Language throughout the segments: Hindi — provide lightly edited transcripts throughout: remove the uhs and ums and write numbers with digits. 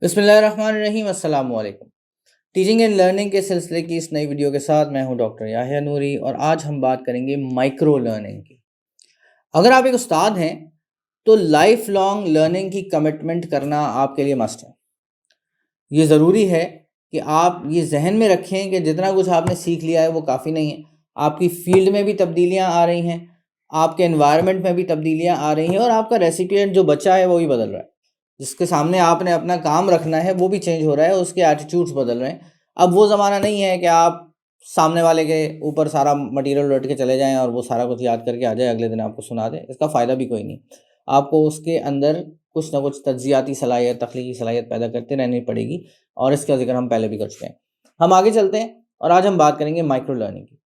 बिस्मिल्लाहिर्रहमानिर्रहीम, अस्सलाम वालेकुम। टीचिंग एंड लर्निंग के सिलसिले की इस नई वीडियो के साथ मैं हूं डॉक्टर याहिया नूरी और आज हम बात करेंगे माइक्रो लर्निंग की। अगर आप एक उस्ताद हैं तो लाइफ लॉन्ग लर्निंग की कमिटमेंट करना आपके लिए मस्ट है। ये ज़रूरी है कि आप ये जहन में रखें कि जितना कुछ आपने सीख लिया है वो काफ़ी नहीं है। आपकी फील्ड में भी तब्दीलियाँ आ रही हैं, आपके एनवायरनमेंट में भी तब्दीलियाँ आ रही हैं और आपका रेसिपिएंट जो बच्चा है वो भी बदल रहा है। जिसके सामने आपने अपना काम रखना है वो भी चेंज हो रहा है, उसके एटीट्यूड्स बदल रहे हैं। अब वो ज़माना नहीं है कि आप सामने वाले के ऊपर सारा मटीरियल रट के चले जाएँ और वो सारा कुछ याद करके आ जाए, अगले दिन आपको सुना दे, इसका फ़ायदा भी कोई नहीं। आपको उसके अंदर कुछ ना कुछ तज्ज़ियाती सलाहियत, तख्लीकी सलाहियत पैदा करते रहनी पड़ेगी और इसका ज़िक्र हम पहले भी कर चुके हैं। हम आगे चलते हैं और आज हम बात करेंगे माइक्रो लर्निंग की।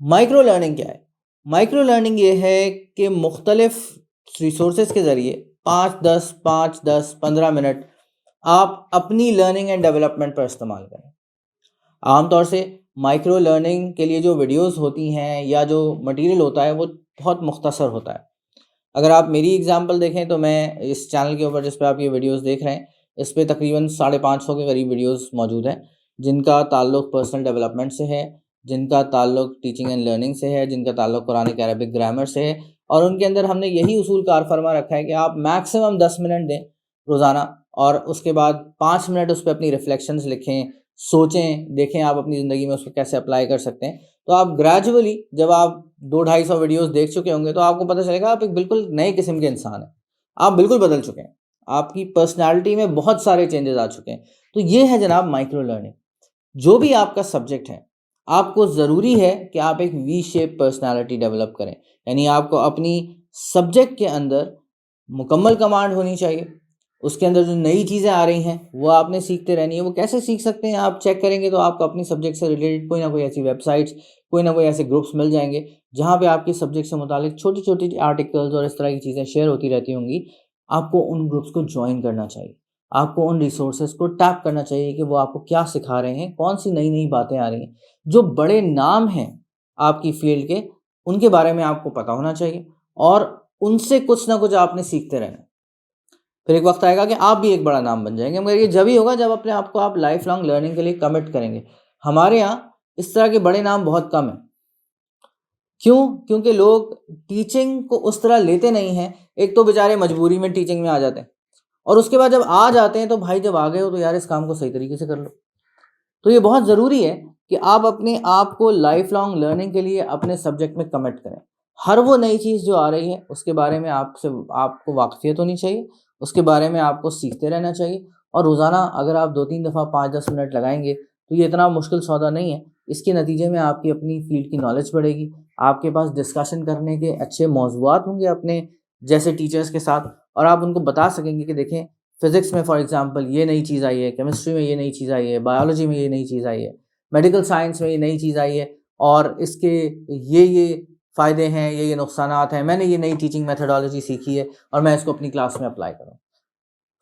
माइक्रो लर्निंग क्या है? माइक्रो लर्निंग ये है कि मुख्तलिफ रिसोर्सेज के ज़रिए 5, 10, 15 मिनट आप अपनी लर्निंग एंड डेवलपमेंट पर इस्तेमाल करें। आमतौर से माइक्रो लर्निंग के लिए जो वीडियोस होती हैं या जो मटेरियल होता है वो बहुत मुख्तसर होता है। अगर आप मेरी एग्जांपल देखें तो मैं इस चैनल के ऊपर जिस पे आप ये वीडियोस देख रहे हैं, इस पे तकरीबन 550 के करीब वीडियोस मौजूद हैं, जिनका ताल्लुक पर्सनल डेवलपमेंट से है, जिनका ताल्लुक टीचिंग एंड लर्निंग से है, जिनका ताल्लुक कुरानिक अरबिक ग्रामर से है और उनके अंदर हमने यही उसूल कार फरमा रखा है कि आप मैक्सिमम 10 मिनट दें रोज़ाना और उसके बाद 5 मिनट उस पे अपनी रिफ्लेक्शंस लिखें, सोचें, देखें आप अपनी ज़िंदगी में उसको कैसे अप्लाई कर सकते हैं। तो आप ग्रेजुअली जब आप 200-250 वीडियोस देख चुके होंगे तो आपको पता चलेगा आप एक बिल्कुल नए किस्म के इंसान हैं। आप बिल्कुल बदल चुके हैं। आपकी पर्सनैलिटी में बहुत सारे चेंजेस आ चुके हैं। तो ये है जनाब माइक्रो लर्निंग। जो भी आपका सब्जेक्ट है, आपको ज़रूरी है कि आप एक वी शेप पर्सनैलिटी डेवलप करें। यानी आपको अपनी सब्जेक्ट के अंदर मुकम्मल कमांड होनी चाहिए। उसके अंदर जो नई चीज़ें आ रही हैं, वो आपने सीखते रहनी है। वो कैसे सीख सकते हैं आप चेक करेंगे तो आपको अपनी सब्जेक्ट से रिलेटेड कोई ना कोई ऐसी वेबसाइट्स, कोई ना कोई ऐसे ग्रुप्स मिल जाएँगे, जहाँ पे आपकी सब्जेक्ट से मुतालिक छोटी-छोटी आर्टिकल्स और इस तरह की चीज़ें शेयर होती रहती होंगी। आपको उन ग्रुप्स को जॉइन करना चाहिए। आपको उन रिसोर्सेज़ को टैप करना चाहिए कि वो आपको क्या सिखा रहे हैं, कौन-सी नई-नई बातें आ रही हैं। जो बड़े नाम हैं आपकी फ़ील्ड के, उनके बारे में आपको पता होना चाहिए और उनसे कुछ ना कुछ आपने सीखते रहना है। फिर एक वक़्त आएगा कि आप भी एक बड़ा नाम बन जाएँगे, मगर ये जब ही होगा जब अपने आप को आप लाइफ़ लॉन्ग लर्निंग के लिए कमिट करेंगे। हमारे यहाँ इस तरह के बड़े नाम बहुत कम हैं। क्यों? क्योंकि लोग टीचिंग को उस तरह लेते नहीं हैं। एक तो बेचारे मजबूरी में टीचिंग में आ जाते हैं और उसके बाद जब आ जाते हैं तो भाई जब आ गए हो तो यार इस काम को सही तरीके से कर लो। तो ये बहुत ज़रूरी है कि आप अपने आप को लाइफ़ लॉन्ग लर्निंग के लिए अपने सब्जेक्ट में कमिट करें। हर वो नई चीज़ जो आ रही है उसके बारे में आपको वाक़फ़ियत होनी चाहिए, उसके बारे में आपको सीखते रहना चाहिए और रोज़ाना अगर आप 2-3 दफ़ा 5-10 मिनट लगाएँगे तो ये इतना मुश्किल सौदा नहीं है। इसके नतीजे में आपकी अपनी फ़ील्ड की नॉलेज बढ़ेगी, आपके पास डिस्कशन करने के अच्छे मौज़ूआत होंगे अपने जैसे टीचर्स के साथ और आप उनको बता सकेंगे कि देखें फिज़िक्स में फॉर एग्ज़ाम्पल ये नई चीज़ आई है, केमिस्ट्री में ये नई चीज़ आई है, बायोलॉजी में ये नई चीज़ आई है, मेडिकल साइंस में ये नई चीज़ आई है और इसके ये फ़ायदे हैं, ये नुकसानात हैं। मैंने ये नई टीचिंग मेथोडोलॉजी सीखी है और मैं इसको अपनी क्लास में अप्लाई करूँ।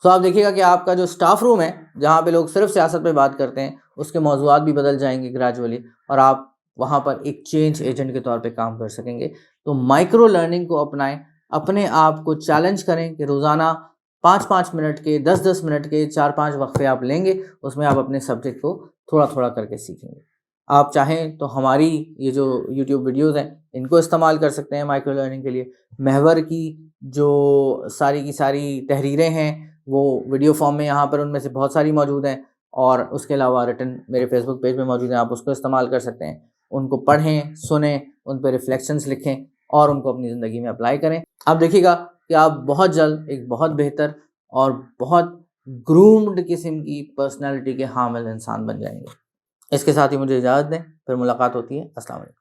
तो आप देखिएगा कि आपका जो स्टाफ रूम है, जहाँ पे लोग सिर्फ़ सियासत पे बात करते हैं, उसके मौज़ूआत भी बदल जाएँगे ग्रेजुअली और आप वहाँ पर एक चेंज एजेंट के तौर पे काम कर सकेंगे। तो माइक्रो लर्निंग को अपनाएँ, अपने आप को चैलेंज करें कि रोज़ाना 5-5 मिनट के, 10-10 मिनट के 4-5 वक़्फ़े आप लेंगे, उसमें आप अपने सब्जेक्ट को थोड़ा-थोड़ा करके सीखेंगे। आप चाहें तो हमारी ये जो यूट्यूब वीडियोज़ हैं, इनको इस्तेमाल कर सकते हैं माइक्रो लर्निंग के लिए। महवर की जो सारी की सारी तहरीरें हैं, वो वीडियो फॉर्म में यहाँ पर उनमें से बहुत सारी मौजूद हैं और उसके अलावा रिटन मेरे फेसबुक पेज पे मौजूद हैं, आप उसको इस्तेमाल कर सकते हैं। उनको पढ़ें, सुनें, उन पे रिफ्लेक्शंस लिखें और उनको अपनी ज़िंदगी में अप्लाई करें। आप देखिएगा कि आप बहुत जल्द एक बहुत बेहतर और बहुत ग्रूम्ड किस्म की पर्सनैलिटी के हामिल इंसान बन जाएँगे। इसके साथ ही मुझे इजाज़त दें, फिर मुलाकात होती है। अस्सलाम वालेकुम।